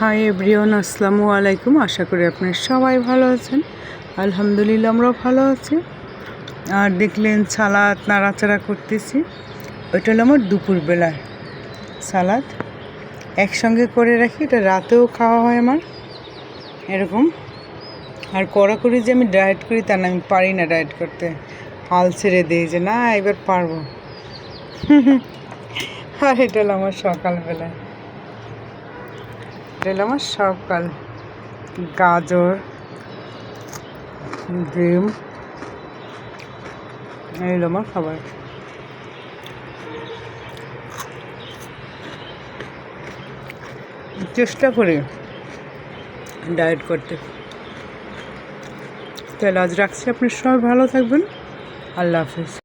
Hi everyone, আসসালামু আলাইকুম। আশা করি আপনারা সবাই ভালো আছেন। আলহামদুলিল্লাহ আমরাও ভালো আছি। আর দেখলেন সালাদ নাড়াচাড়া করতেছি, ওইটা হলো আমার দুপুরবেলার সালাদ। একসঙ্গে করে রাখি, এটা রাতেও খাওয়া হয় আমার এরকম। আর কড়াকড়ি যে আমি ডায়েট করি তা না, আমি পারি না ডায়েট করতে। হাল ছেড়ে দিই যে না এবার পারবো। আর এটা হলো আমার সকালবেলা, এটা হলো আমার সকাল। গাজর, ডিম, এই হলো আমার খাবার। চেষ্টা করি ডায়েট করতে। তাহলে আজ রাখছি, আপনি সবাই ভালো থাকবেন। আল্লাহ হাফিজ।